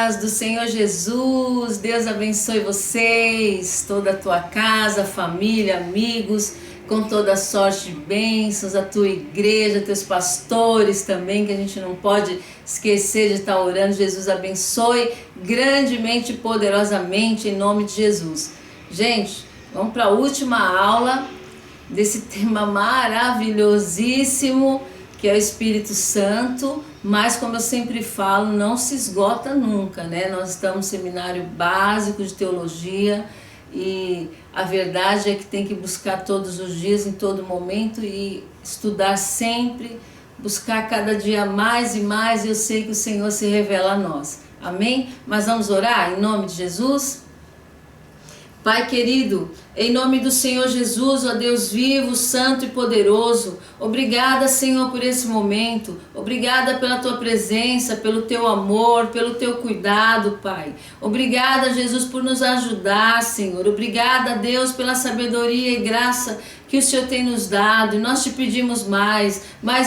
paz do Senhor Jesus. Deus abençoe vocês, toda a tua casa, família, amigos, com toda sorte de bênçãos, a tua igreja, teus pastores também, que a gente não pode esquecer de estar orando. Jesus abençoe grandemente e poderosamente, em nome de Jesus. Gente, vamos para a última aula desse tema maravilhosíssimo, que é o Espírito Santo, mas como eu sempre falo, não se esgota nunca, né? Nós estamos no seminário básico de teologia e a verdade é que tem que buscar todos os dias, em todo momento, e estudar sempre, buscar cada dia mais e mais, e eu sei que o Senhor se revela a nós. Amém? Mas vamos orar em nome de Jesus? Pai querido, em nome do Senhor Jesus, ó Deus vivo, santo e poderoso, obrigada, Senhor, por esse momento, obrigada pela tua presença, pelo teu amor, pelo teu cuidado, Pai. Obrigada, Jesus, por nos ajudar, Senhor. Obrigada, Deus, pela sabedoria e graça que o Senhor tem nos dado, e nós te pedimos mais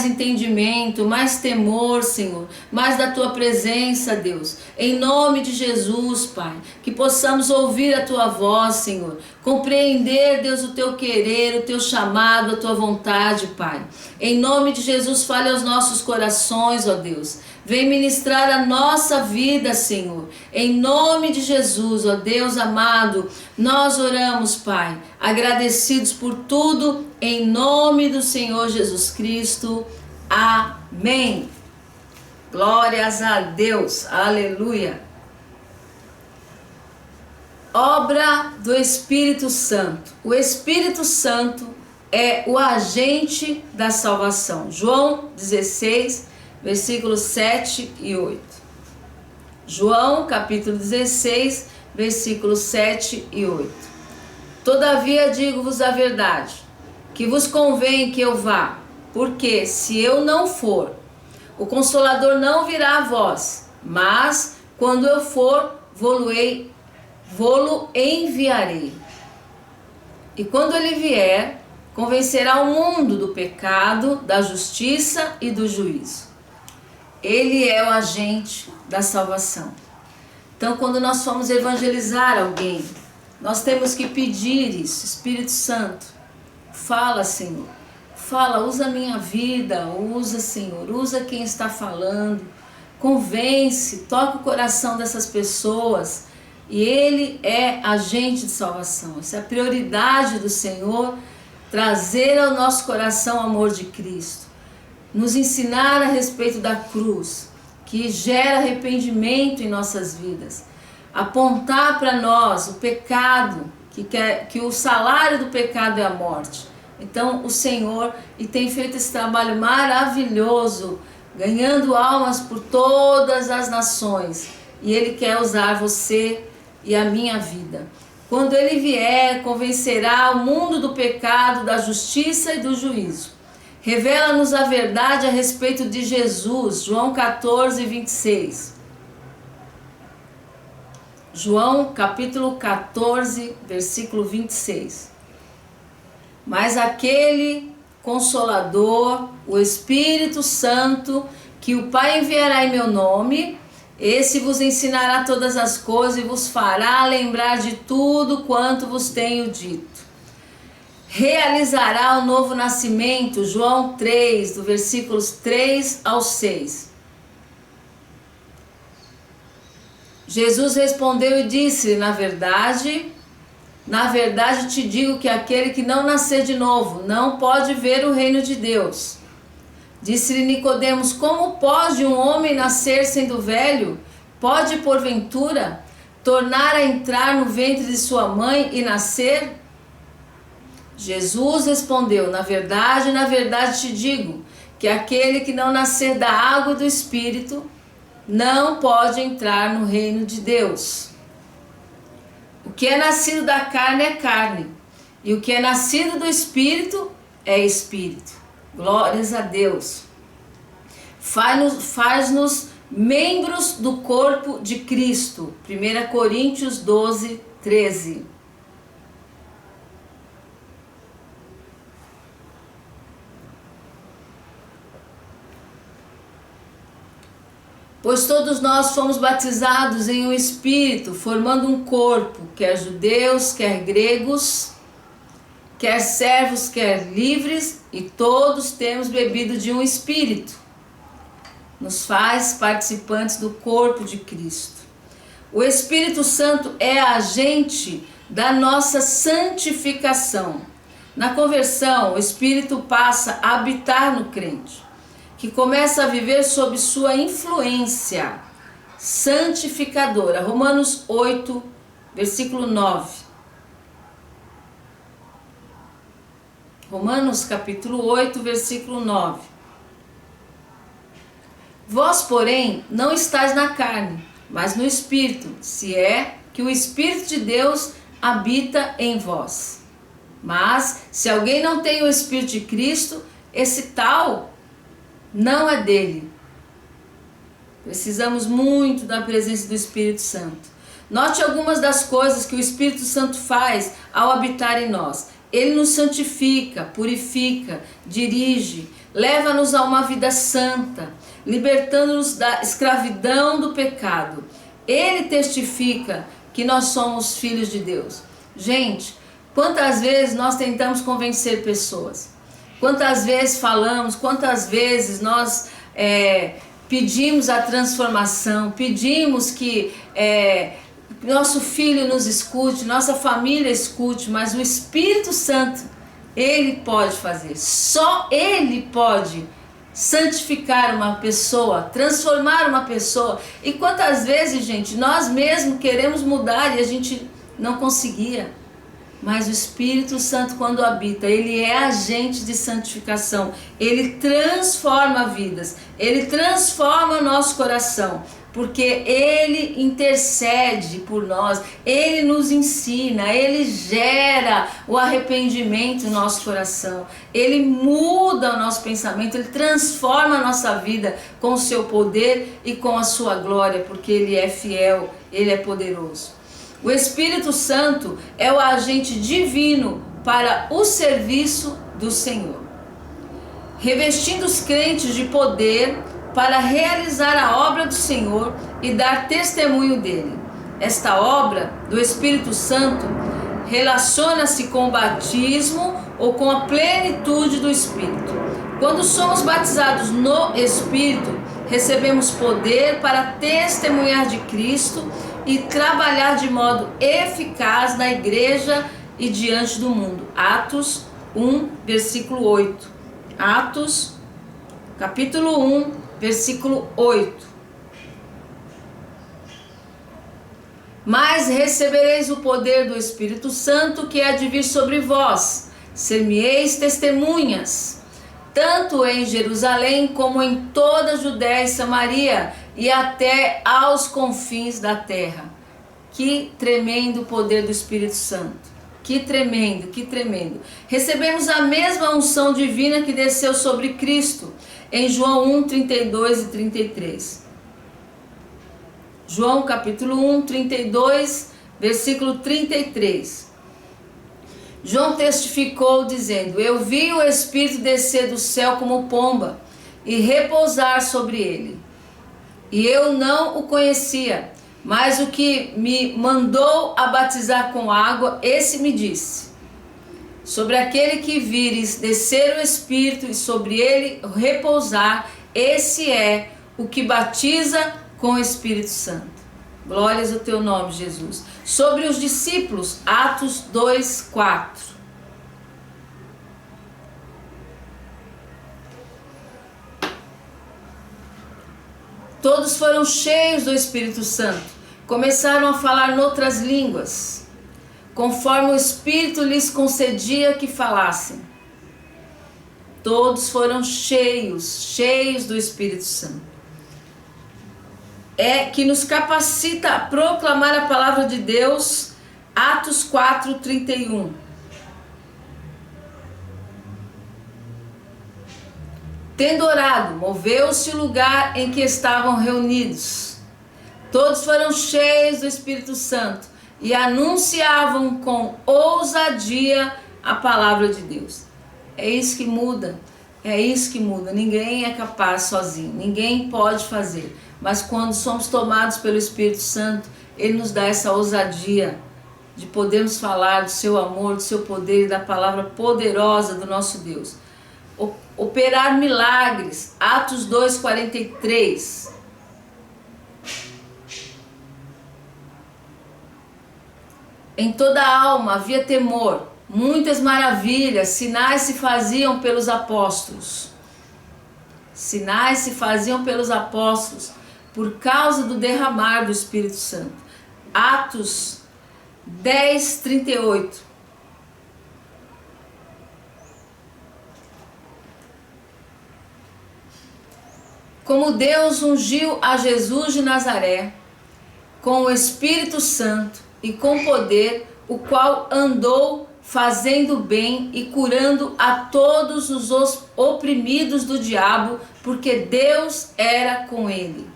entendimento, mais temor, Senhor, mais da tua presença, Deus, em nome de Jesus, Pai, que possamos ouvir a tua voz, Senhor, compreender, Deus, o teu querer, o teu chamado, a tua vontade, Pai, em nome de Jesus, fale aos nossos corações, ó Deus, vem ministrar a nossa vida, Senhor, em nome de Jesus, ó Deus amado, nós oramos, Pai, agradecidos por tudo, em nome do Senhor Jesus Cristo, amém. Glórias a Deus, aleluia. Obra do Espírito Santo. O Espírito Santo é o agente da salvação. João 16, versículos 7 e 8. João, capítulo 16, versículos 7 e 8. Todavia digo-vos a verdade, que vos convém que eu vá, porque se eu não for, o Consolador não virá a vós, mas quando eu for, vô-lo enviarei. E quando ele vier, convencerá o mundo do pecado, da justiça e do juízo. Ele é o agente da salvação. Então, quando nós formos evangelizar alguém, nós temos que pedir isso. Espírito Santo, fala, Senhor. Fala, usa a minha vida, usa, Senhor, usa quem está falando. Convence, toca o coração dessas pessoas. E Ele é agente de salvação. Essa é a prioridade do Senhor, trazer ao nosso coração o amor de Cristo. Nos ensinar a respeito da cruz, que gera arrependimento em nossas vidas. Apontar para nós o pecado, que o salário do pecado é a morte. Então o Senhor tem feito esse trabalho maravilhoso, ganhando almas por todas as nações. E Ele quer usar você e a minha vida. Quando Ele vier, convencerá o mundo do pecado, da justiça e do juízo. Revela-nos a verdade a respeito de Jesus. João 14, 26. João capítulo 14, versículo 26. Mas aquele Consolador, o Espírito Santo, que o Pai enviará em meu nome, esse vos ensinará todas as coisas e vos fará lembrar de tudo quanto vos tenho dito. Realizará o novo nascimento, João 3, do versículos 3 ao 6. Jesus respondeu e disse: na verdade te digo que aquele que não nascer de novo não pode ver o reino de Deus. Disse-lhe Nicodemos: como pode um homem nascer sendo velho? Pode, porventura, tornar a entrar no ventre de sua mãe e nascer? Jesus respondeu: na verdade te digo, que aquele que não nascer da água e do Espírito não pode entrar no reino de Deus. O que é nascido da carne é carne, e o que é nascido do Espírito é Espírito. Glórias a Deus. Faz-nos membros do corpo de Cristo. 1 Coríntios 12, 13. Pois todos nós fomos batizados em um Espírito, formando um corpo, quer judeus, quer gregos, quer servos, quer livres, e todos temos bebido de um Espírito. Nos faz participantes do corpo de Cristo. O Espírito Santo é agente da nossa santificação. Na conversão, o Espírito passa a habitar no crente, que começa a viver sob sua influência santificadora. Romanos 8, versículo 9. Romanos capítulo 8, versículo 9. Vós, porém, não estáis na carne, mas no Espírito, se é que o Espírito de Deus habita em vós. Mas, se alguém não tem o Espírito de Cristo, esse tal não é dele. Precisamos muito da presença do Espírito Santo. Note algumas das coisas que o Espírito Santo faz ao habitar em nós. Ele nos santifica, purifica, dirige, leva-nos a uma vida santa, libertando-nos da escravidão do pecado. Ele testifica que nós somos filhos de Deus. Gente, quantas vezes nós tentamos convencer pessoas? Quantas vezes falamos, quantas vezes nós pedimos a transformação, pedimos que nosso filho nos escute, nossa família escute, mas o Espírito Santo, ele pode fazer, só ele pode santificar uma pessoa, transformar uma pessoa. E quantas vezes, gente, nós mesmos queremos mudar e a gente não conseguia. Mas o Espírito Santo, quando habita, ele é agente de santificação. Ele transforma vidas, ele transforma o nosso coração, porque ele intercede por nós, ele nos ensina, ele gera o arrependimento no nosso coração, ele muda o nosso pensamento, ele transforma a nossa vida com o seu poder e com a sua glória, porque ele é fiel, ele é poderoso. O Espírito Santo é o agente divino para o serviço do Senhor, revestindo os crentes de poder para realizar a obra do Senhor e dar testemunho dele. Esta obra do Espírito Santo relaciona-se com o batismo ou com a plenitude do Espírito. Quando somos batizados no Espírito, recebemos poder para testemunhar de Cristo e trabalhar de modo eficaz na igreja e diante do mundo. Atos 1, versículo 8. Atos, capítulo 1, versículo 8. Mas recebereis o poder do Espírito Santo que há de vir sobre vós. Ser-me-eis testemunhas, tanto em Jerusalém como em toda a Judéia e Samaria e até aos confins da terra. Que tremendo poder do Espírito Santo. Que tremendo, que tremendo. Recebemos a mesma unção divina que desceu sobre Cristo em João 1, 32 e 33. João capítulo 1, 32, versículo 33. João testificou dizendo: eu vi o Espírito descer do céu como pomba e repousar sobre ele. E eu não o conhecia, mas o que me mandou a batizar com água, esse me disse: sobre aquele que vires descer o Espírito e sobre ele repousar, esse é o que batiza com o Espírito Santo. Glórias ao teu nome, Jesus. Sobre os discípulos, Atos 2, 4. Todos foram cheios do Espírito Santo, começaram a falar noutras línguas, conforme o Espírito lhes concedia que falassem. Todos foram cheios do Espírito Santo. É que nos capacita a proclamar a palavra de Deus, Atos 4, 31. Tendo orado, moveu-se o lugar em que estavam reunidos. Todos foram cheios do Espírito Santo e anunciavam com ousadia a palavra de Deus. É isso que muda, é isso que muda. Ninguém é capaz sozinho, ninguém pode fazer. mas quando somos tomados pelo Espírito Santo, Ele nos dá essa ousadia de podermos falar do seu amor, do seu poder e da palavra poderosa do nosso Deus. Operar milagres, Atos 2:43. Em toda a alma havia temor, muitas maravilhas, sinais se faziam pelos apóstolos. Sinais se faziam pelos apóstolos por causa do derramar do Espírito Santo. Atos 10:38. Como Deus ungiu a Jesus de Nazaré com o Espírito Santo e com poder, o qual andou fazendo bem e curando a todos os oprimidos do diabo, porque Deus era com ele.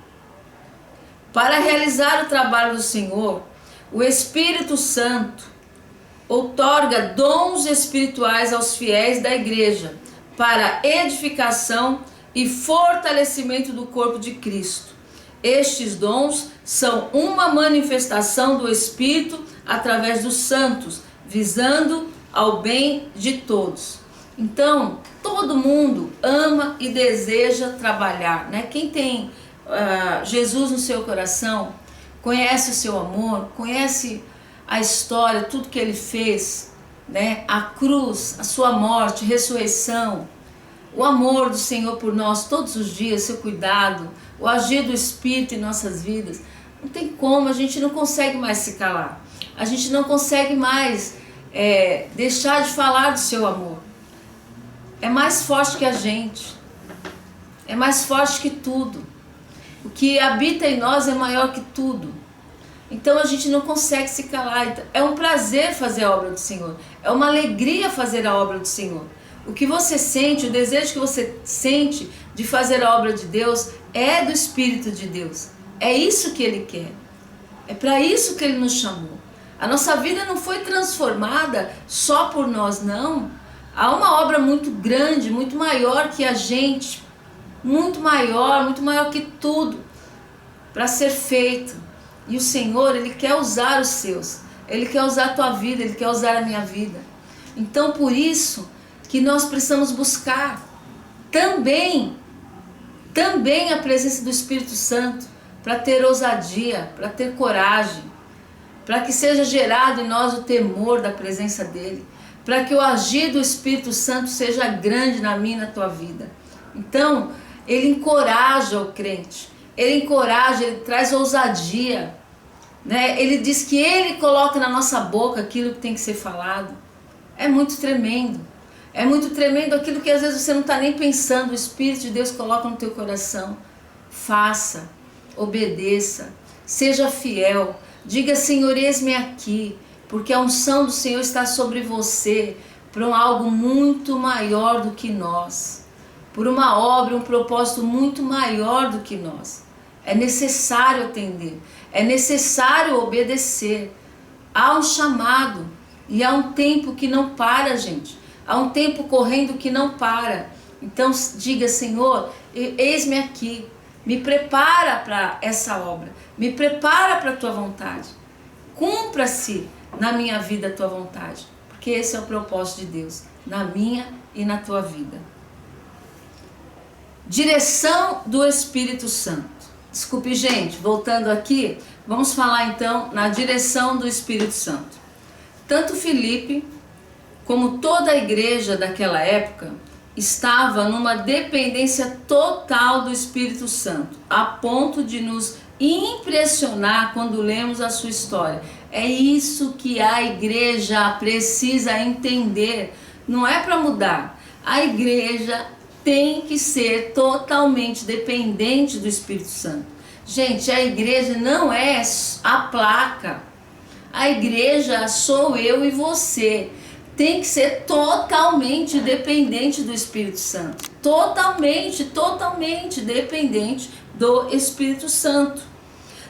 Para realizar o trabalho do Senhor, o Espírito Santo outorga dons espirituais aos fiéis da igreja para edificação e fortalecimento do corpo de Cristo. Estes dons são uma manifestação do Espírito através dos santos, visando ao bem de todos. Então, todo mundo ama e deseja trabalhar, né? Quem tem Jesus no seu coração, conhece o seu amor, conhece a história, tudo que ele fez, né? A cruz, a sua morte, ressurreição, o amor do Senhor por nós todos os dias, seu cuidado, o agir do Espírito em nossas vidas. Não tem como, a gente não consegue mais se calar. A gente não consegue mais deixar de falar do seu amor. É mais forte que a gente. É mais forte que tudo. O que habita em nós é maior que tudo. Então a gente não consegue se calar. É um prazer fazer a obra do Senhor. É uma alegria fazer a obra do Senhor. O que você sente, o desejo que você sente de fazer a obra de Deus é do Espírito de Deus. É isso que Ele quer. É para isso que Ele nos chamou. A nossa vida não foi transformada só por nós, não. Há uma obra muito grande, muito maior que a gente, muito maior que tudo, para ser feito. E o Senhor, Ele quer usar os seus. Ele quer usar a tua vida, Ele quer usar a minha vida. Então, por isso que nós precisamos buscar também a presença do Espírito Santo, para ter ousadia, para ter coragem, para que seja gerado em nós o temor da presença dEle, para que o agir do Espírito Santo seja grande na minha e na tua vida. Então, Ele encoraja o crente, Ele encoraja, Ele traz ousadia, né? Ele diz que Ele coloca na nossa boca aquilo que tem que ser falado. É muito tremendo. É muito tremendo aquilo que às vezes você não está nem pensando, o Espírito de Deus coloca no teu coração. Faça, obedeça, seja fiel, diga: Senhor, eis-me aqui, porque a unção do Senhor está sobre você, para algo muito maior do que nós, por uma obra, um propósito muito maior do que nós. É necessário atender, é necessário obedecer. Há um chamado e há um tempo que não para, gente. Há um tempo correndo que não para. Então diga: Senhor, eis-me aqui. Me prepara para essa obra. Me prepara para a tua vontade. Cumpra-se na minha vida a tua vontade. Porque esse é o propósito de Deus, na minha e na tua vida. Direção do Espírito Santo. Desculpe, gente, voltando aqui, vamos falar então na direção do Espírito Santo. Tanto Filipe como toda a igreja daquela época estava numa dependência total do Espírito Santo, a ponto de nos impressionar quando lemos a sua história. É isso que a igreja precisa entender. Não é para mudar. A igreja tem que ser totalmente dependente do Espírito Santo. Gente, a igreja não é a placa. A igreja sou eu e você. Tem que ser totalmente dependente do Espírito Santo. Totalmente dependente do Espírito Santo.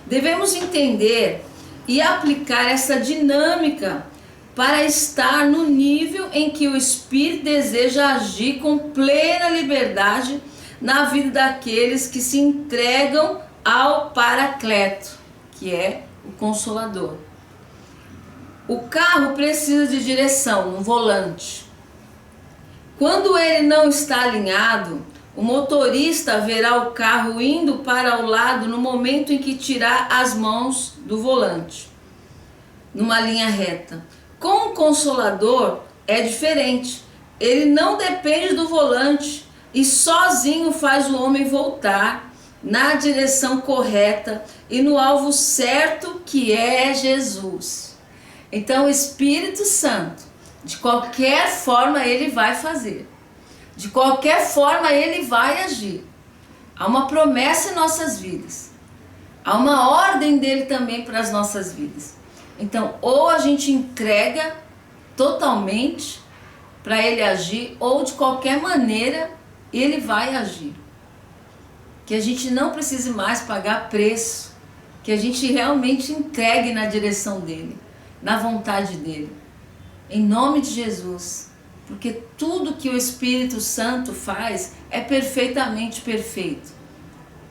Devemos entender e aplicar essa dinâmica para estar no nível em que o Espírito deseja agir com plena liberdade na vida daqueles que se entregam ao Paracleto, que é o Consolador. O carro precisa de direção, um volante. Quando ele não está alinhado, o motorista verá o carro indo para o lado no momento em que tirar as mãos do volante, numa linha reta. Com o Consolador é diferente. Ele não depende do volante e sozinho faz o homem voltar na direção correta e no alvo certo, que é Jesus. Então o Espírito Santo, de qualquer forma ele vai fazer. De qualquer forma ele vai agir. Há uma promessa em nossas vidas. Há uma ordem dele também para as nossas vidas. Então, ou a gente entrega totalmente para ele agir, ou de qualquer maneira ele vai agir. Que a gente não precise mais pagar preço. Que a gente realmente entregue na direção dele, na vontade dele. Em nome de Jesus. Porque tudo que o Espírito Santo faz é perfeitamente perfeito.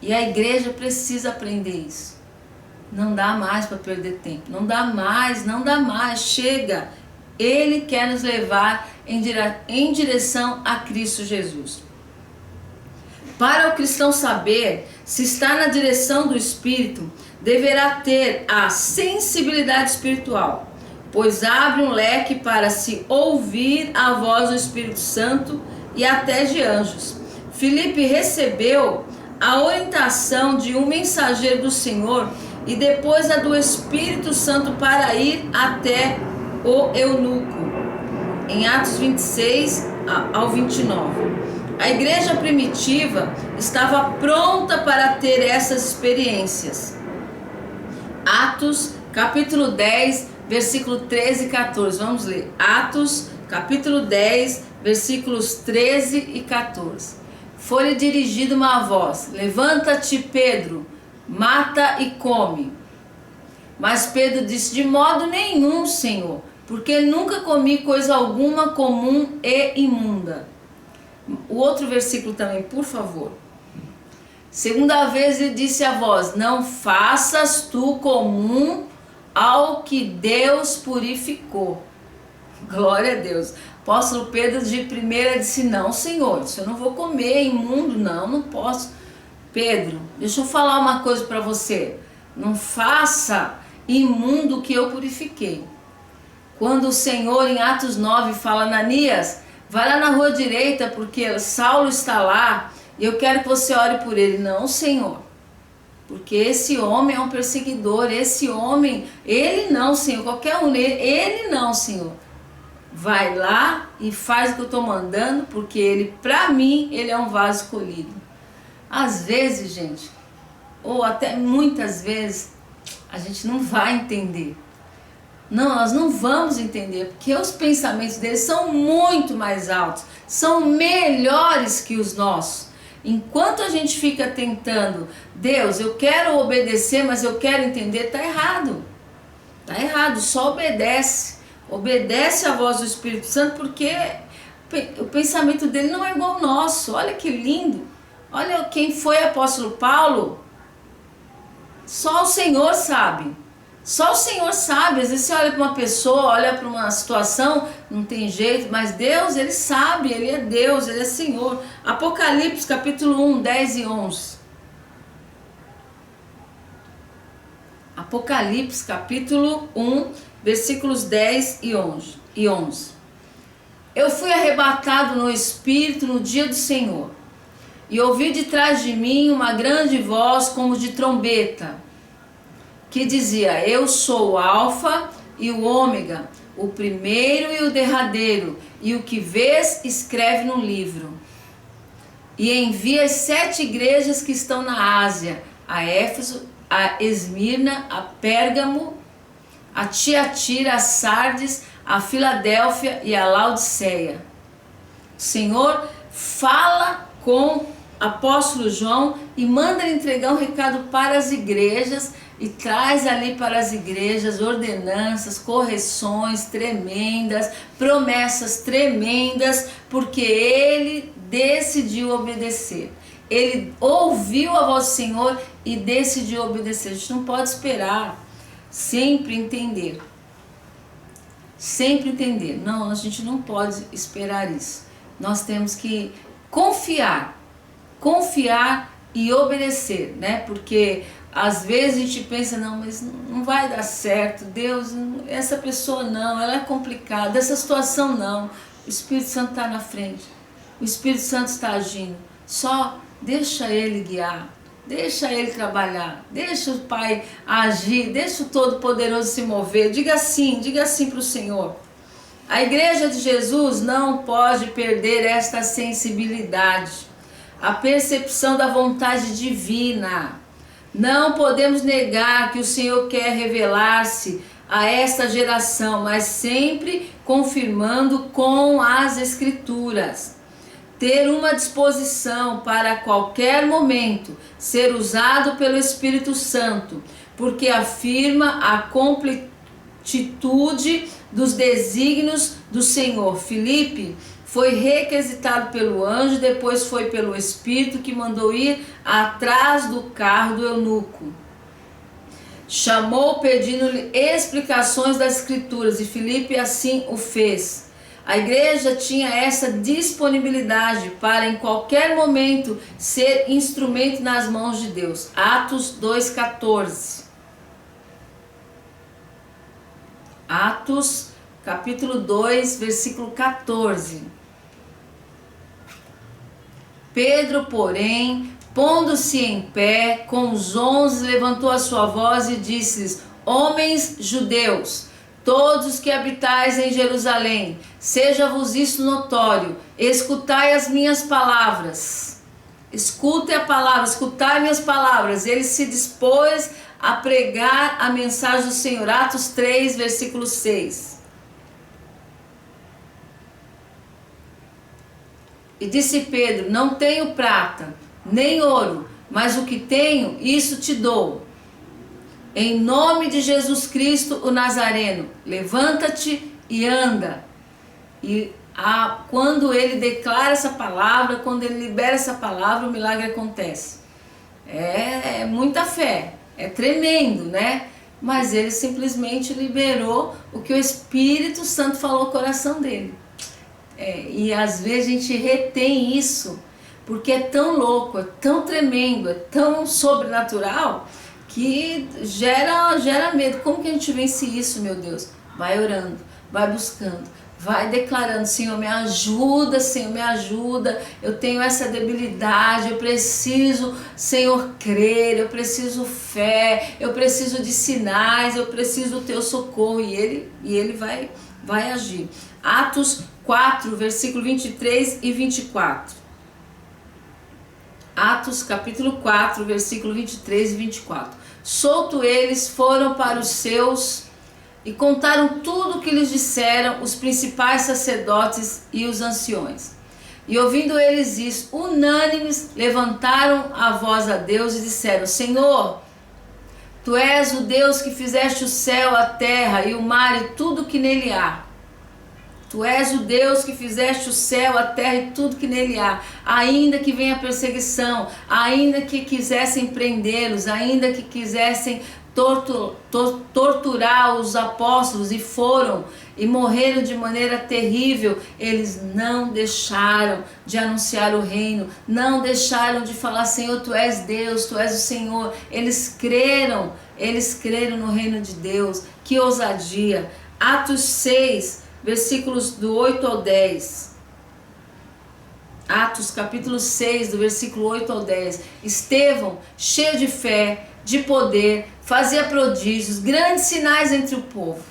E a igreja precisa aprender isso. Não dá mais para perder tempo. Não dá mais. Chega. Ele quer nos levar em direção a Cristo Jesus. Para o cristão saber se está na direção do Espírito, deverá ter a sensibilidade espiritual, pois abre um leque para se ouvir a voz do Espírito Santo e até de anjos. Filipe recebeu a orientação de um mensageiro do Senhor e depois a do Espírito Santo para ir até o eunuco, em Atos 26 ao 29. A igreja primitiva estava pronta para ter essas experiências. Atos capítulo 10, versículo 13 e 14. Vamos ler. Atos, capítulo 10, versículos 13 e 14. Foi-lhe dirigida uma voz: levanta-te, Pedro, mata e come. Mas Pedro disse: de modo nenhum, Senhor, porque nunca comi coisa alguma comum e imunda. O outro versículo também, por favor. Segunda vez ele disse a voz: não faças tu comum ao que Deus purificou. Glória a Deus. Apóstolo Pedro de primeira disse: não, Senhor, isso eu não vou comer imundo, não posso. Pedro, deixa eu falar uma coisa para você. Não faça imundo o que eu purifiquei. Quando o Senhor em Atos 9 fala: Ananias, vai lá na rua direita porque Saulo está lá e eu quero que você ore por ele. Não, Senhor. Porque esse homem é um perseguidor, esse homem, ele não, Senhor, qualquer um, ele não, Senhor. Vai lá e faz o que eu estou mandando, porque ele, para mim, ele é um vaso escolhido. Às vezes, gente, ou até muitas vezes, a gente não vai entender. Não, nós não vamos entender, porque os pensamentos deles são muito mais altos, são melhores que os nossos. Enquanto a gente fica tentando, Deus, eu quero obedecer, mas eu quero entender, tá errado. Tá errado, só obedece. Obedece a voz do Espírito Santo, porque o pensamento dele não é igual ao nosso. Olha que lindo. Olha quem foi o apóstolo Paulo. Só o Senhor sabe. Só o Senhor sabe. Às vezes você olha para uma pessoa, olha para uma situação, não tem jeito, mas Deus, Ele sabe, Ele é Deus, Ele é Senhor. Apocalipse capítulo 1, 10 e 11. Apocalipse capítulo 1, versículos 10 e 11. Eu fui arrebatado no Espírito no dia do Senhor, e ouvi de trás de mim uma grande voz como de trombeta, que dizia: eu sou o Alfa e o Ômega, o primeiro e o derradeiro, e o que vês escreve no livro. E envia as 7 igrejas que estão na Ásia, a Éfeso, a Esmirna, a Pérgamo, a Tiatira, a Sardes, a Filadélfia e a Laodiceia. O Senhor fala com o apóstolo João e manda ele entregar um recado para as igrejas, e traz ali para as igrejas ordenanças, correções tremendas, promessas tremendas, porque ele decidiu obedecer. Ele ouviu a voz do Senhor e decidiu obedecer. A gente não pode esperar sempre entender. Sempre entender. Não, a gente não pode esperar isso. Nós temos que confiar e obedecer, né? Porque às vezes a gente pensa, não, mas não vai dar certo, Deus, essa pessoa não, ela é complicada, essa situação não. O Espírito Santo está na frente, o Espírito Santo está agindo. Só deixa Ele guiar, deixa Ele trabalhar, deixa o Pai agir, deixa o Todo-Poderoso se mover. Diga sim para o Senhor. A Igreja de Jesus não pode perder esta sensibilidade, a percepção da vontade divina. Não podemos negar que o Senhor quer revelar-se a esta geração, mas sempre confirmando com as Escrituras. Ter uma disposição para a qualquer momento ser usado pelo Espírito Santo, porque afirma a completitude dos desígnios do Senhor. Filipe foi requisitado pelo anjo, depois foi pelo Espírito que mandou ir atrás do carro do eunuco. Chamou pedindo-lhe explicações das Escrituras e Filipe assim o fez. A igreja tinha essa disponibilidade para em qualquer momento ser instrumento nas mãos de Deus. Atos 2,14. Atos capítulo 2, versículo 14. Pedro, porém, pondo-se em pé, com os 11, levantou a sua voz e disse-lhes: Homens judeus, todos os que habitais em Jerusalém, seja-vos isto notório, escutai as minhas palavras. Escutem a palavra, escutai minhas palavras. Ele se dispôs a pregar a mensagem do Senhor. Atos 3, versículo 6. E disse Pedro: Não tenho prata, nem ouro, mas o que tenho, isso te dou. Em nome de Jesus Cristo, o Nazareno, levanta-te e anda. E quando ele declara essa palavra, quando ele libera essa palavra, o milagre acontece. É muita fé, é tremendo, né? Mas ele simplesmente liberou o que o Espírito Santo falou ao coração dele. E às vezes a gente retém isso, porque é tão louco, é tão tremendo, é tão sobrenatural, que gera medo. Como que a gente vence isso, meu Deus? Vai orando, vai buscando, vai declarando: Senhor, me ajuda, Senhor, me ajuda. Eu tenho essa debilidade, eu preciso, Senhor, crer, eu preciso fé, eu preciso de sinais, eu preciso do teu socorro. E ele vai agir. Atos 4, versículo 23 e 24. Atos capítulo 4, versículo 23 e 24. Solto eles, foram para os seus e contaram tudo o que lhes disseram os principais sacerdotes e os anciões. E ouvindo eles isso, unânimes, levantaram a voz a Deus e disseram: Senhor, Tu és o Deus que fizeste o céu, a terra e o mar e tudo que nele há. Tu és o Deus que fizeste o céu, a terra e tudo que nele há. Ainda que venha perseguição, ainda que quisessem prendê-los, ainda que quisessem torturar os apóstolos, e foram e morreram de maneira terrível, eles não deixaram de anunciar o reino, não deixaram de falar: Senhor, Tu és Deus, Tu és o Senhor. Eles creram no reino de Deus. Que ousadia! Atos 6, versículos do 8 ao 10. Atos capítulo 6, do versículo 8 ao 10. Estevão, cheio de fé, de poder, fazia prodígios, grandes sinais entre o povo.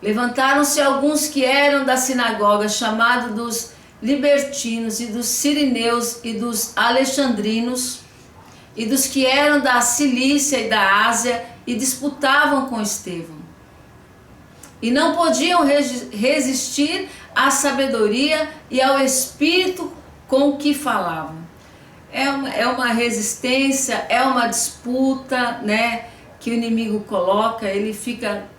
Levantaram-se alguns que eram da sinagoga, chamados dos libertinos, e dos sirineus, e dos alexandrinos, e dos que eram da Cilícia e da Ásia, e disputavam com Estevão. E não podiam resistir à sabedoria e ao espírito com que falavam. É uma resistência, é uma disputa, né, que o inimigo coloca. Ele fica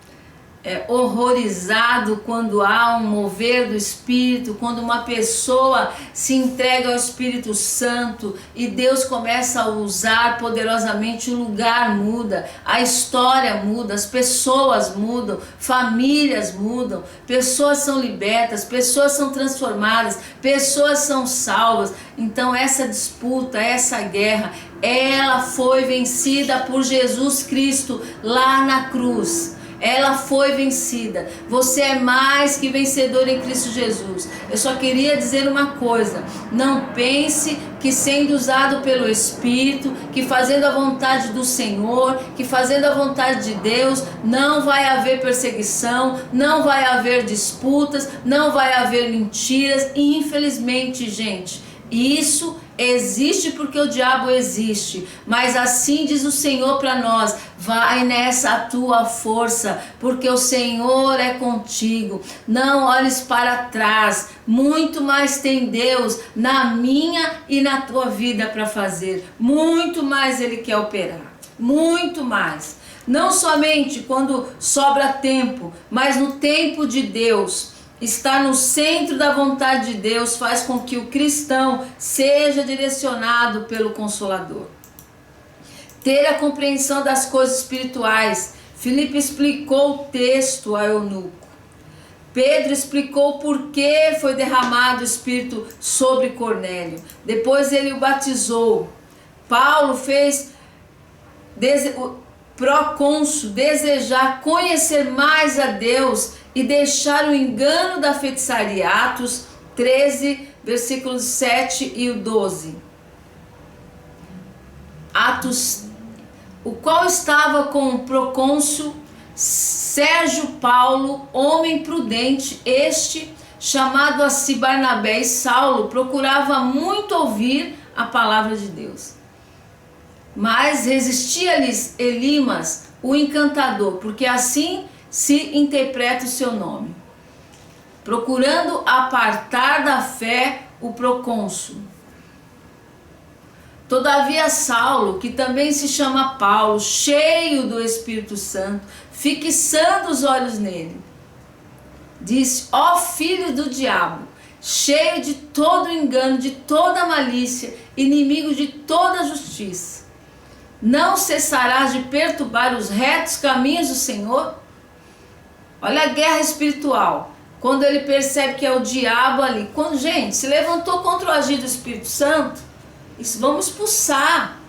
horrorizado quando há um mover do Espírito, quando uma pessoa se entrega ao Espírito Santo e Deus começa a usar poderosamente, o lugar muda, a história muda, as pessoas mudam, famílias mudam, pessoas são libertas, pessoas são transformadas, pessoas são salvas. Então essa disputa, essa guerra, ela foi vencida por Jesus Cristo lá na cruz. Ela foi vencida. Você é mais que vencedor em Cristo Jesus. Eu só queria dizer uma coisa: não pense que sendo usado pelo Espírito, que fazendo a vontade do Senhor, que fazendo a vontade de Deus, não vai haver perseguição, não vai haver disputas, não vai haver mentiras. E infelizmente, gente, isso existe porque o diabo existe, mas assim diz o Senhor para nós: vai nessa tua força, porque o Senhor é contigo. Não olhes para trás, muito mais tem Deus na minha e na tua vida para fazer, muito mais Ele quer operar, muito mais. Não somente quando sobra tempo, mas no tempo de Deus. Estar no centro da vontade de Deus faz com que o cristão seja direcionado pelo Consolador. Ter a compreensão das coisas espirituais. Filipe explicou o texto a eunuco. Pedro explicou por que foi derramado o Espírito sobre Cornélio. Depois ele o batizou. Paulo fez o procônsul desejar conhecer mais a Deus e deixar o engano da feitiçaria. Atos 13, versículos 7 e 12. Atos, o qual estava com o procônsul Sérgio Paulo, homem prudente, este, chamado a si Barnabé e Saulo, procurava muito ouvir a palavra de Deus. Mas resistia-lhes Elimas, o encantador, porque assim se interpreta o seu nome, procurando apartar da fé o procônsul. Todavia Saulo, que também se chama Paulo, cheio do Espírito Santo, fixando os olhos nele, disse: ó filho do diabo, cheio de todo engano, de toda malícia, inimigo de toda justiça, não cessarás de perturbar os retos caminhos do Senhor? Olha a guerra espiritual. Quando ele percebe que é o diabo ali. Quando, gente, se levantou contra o agir do Espírito Santo, isso, vamos expulsar.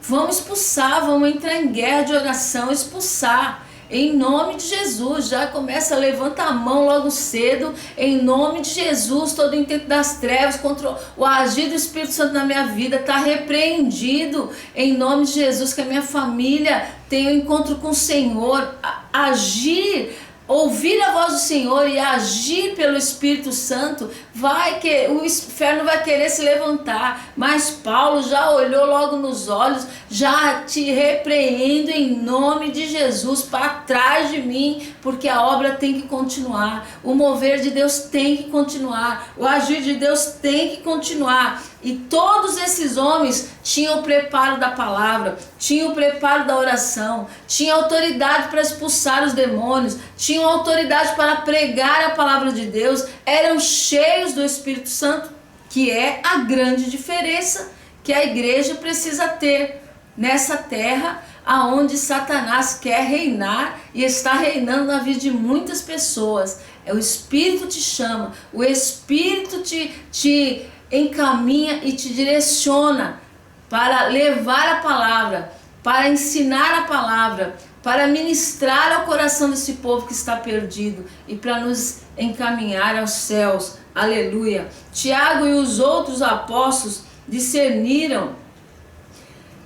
Vamos expulsar, vamos entrar em guerra de oração, expulsar. Em nome de Jesus, já começa a levantar a mão logo cedo. Em nome de Jesus, todo intento das trevas contra o agir do Espírito Santo na minha vida está repreendido. Em nome de Jesus, que a minha família tenha um encontro com o Senhor. Agir, ouvir a voz do Senhor e agir pelo Espírito Santo, o inferno vai querer se levantar, mas Paulo já olhou logo nos olhos: já te repreendo em nome de Jesus, para trás de mim, porque a obra tem que continuar, o mover de Deus tem que continuar, o agir de Deus tem que continuar. E todos esses homens tinham o preparo da palavra, tinham o preparo da oração, tinham autoridade para expulsar os demônios, tinham autoridade para pregar a palavra de Deus, eram cheios do Espírito Santo, que é a grande diferença que a igreja precisa ter nessa terra, aonde Satanás quer reinar e está reinando na vida de muitas pessoas. O Espírito te chama, o Espírito te encaminha e te direciona para levar a palavra, para ensinar a palavra, para ministrar ao coração desse povo que está perdido e para nos encaminhar aos céus. Aleluia. Tiago e os outros apóstolos discerniram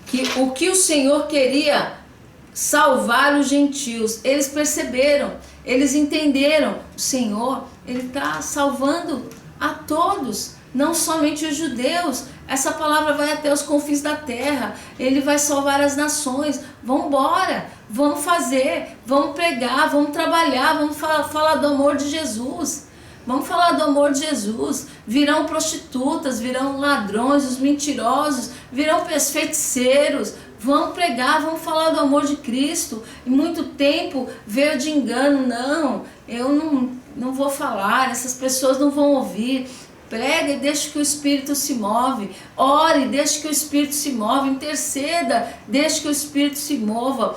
que o Senhor queria salvar os gentios. Eles perceberam, eles entenderam: o Senhor, Ele está salvando a todos, não somente os judeus. Essa palavra vai até os confins da terra. Ele vai salvar as nações. Vamos embora, vamos fazer, vamos pregar, vamos trabalhar, vamos falar do amor de Jesus. Vamos falar do amor de Jesus. Virão prostitutas, virão ladrões, os mentirosos, virão feiticeiros, Vamos pregar, vamos falar do amor de Cristo. E muito tempo veio de engano. Não, eu não vou falar, essas pessoas não vão ouvir. Prega e deixe que o Espírito se move. Ore, deixe que o Espírito se move. Interceda, deixe que o Espírito se mova.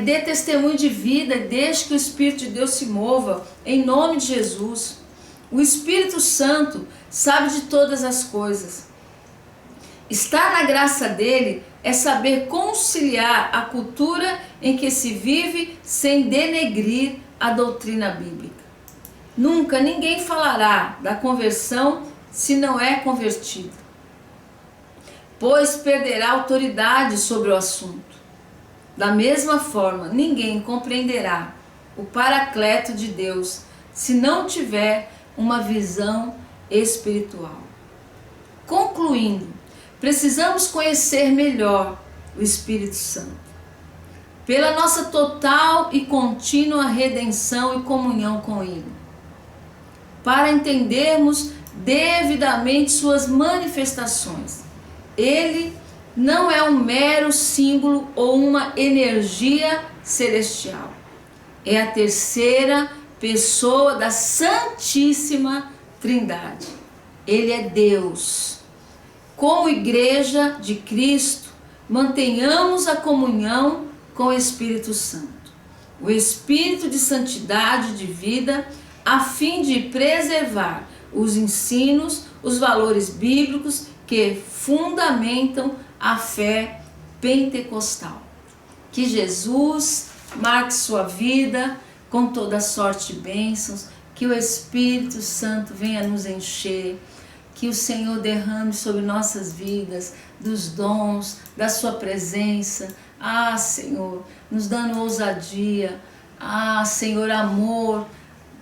Dê testemunho de vida, deixe que o Espírito de Deus se mova. Em nome de Jesus. O Espírito Santo sabe de todas as coisas. Estar na graça dele é saber conciliar a cultura em que se vive sem denegrir a doutrina bíblica. Nunca ninguém falará da conversão se não é convertido, pois perderá autoridade sobre o assunto. Da mesma forma, ninguém compreenderá o Paracleto de Deus se não tiver uma visão espiritual. Concluindo, precisamos conhecer melhor o Espírito Santo, pela nossa total e contínua redenção e comunhão com Ele, para entendermos devidamente suas manifestações. Ele não é um mero símbolo ou uma energia celestial. É a terceira pessoa da Santíssima Trindade. Ele é Deus. Como igreja de Cristo, mantenhamos a comunhão com o Espírito Santo, o Espírito de santidade de vida, a fim de preservar os ensinos, os valores bíblicos que fundamentam a fé pentecostal. Que Jesus marque sua vida com toda sorte de bênçãos, que o Espírito Santo venha nos encher, que o Senhor derrame sobre nossas vidas dos dons, da sua presença. Senhor, nos dando ousadia. Senhor, amor,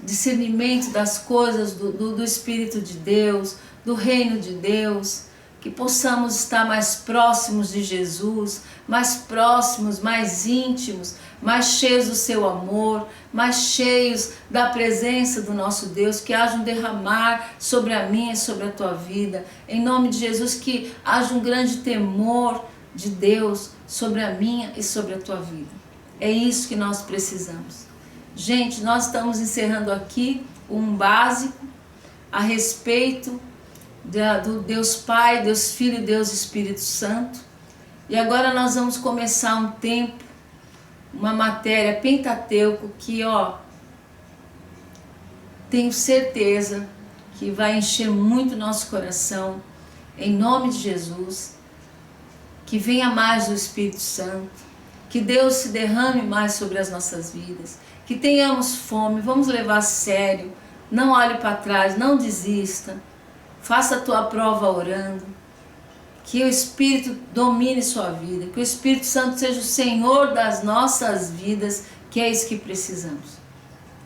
discernimento das coisas do Espírito de Deus, do reino de Deus, que possamos estar mais próximos de Jesus, mais próximos, mais íntimos, mais cheios do seu amor, mais cheios da presença do nosso Deus, que haja um derramar sobre a minha e sobre a tua vida, em nome de Jesus, que haja um grande temor de Deus sobre a minha e sobre a tua vida. É isso que nós precisamos. Gente, nós estamos encerrando aqui um básico a respeito do Deus Pai, Deus Filho, Deus Espírito Santo. E agora nós vamos começar um tempo, uma matéria Pentateuco que, tenho certeza que vai encher muito nosso coração, em nome de Jesus. Que venha mais o Espírito Santo, que Deus se derrame mais sobre as nossas vidas, que tenhamos fome, vamos levar a sério, não olhe para trás, não desista, faça a tua prova orando, que o Espírito domine sua vida, que o Espírito Santo seja o Senhor das nossas vidas, que é isso que precisamos.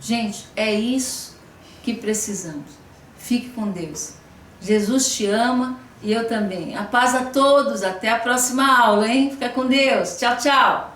Gente, é isso que precisamos. Fique com Deus. Jesus te ama e eu também. A paz a todos, até a próxima aula, hein? Fica com Deus. Tchau, tchau.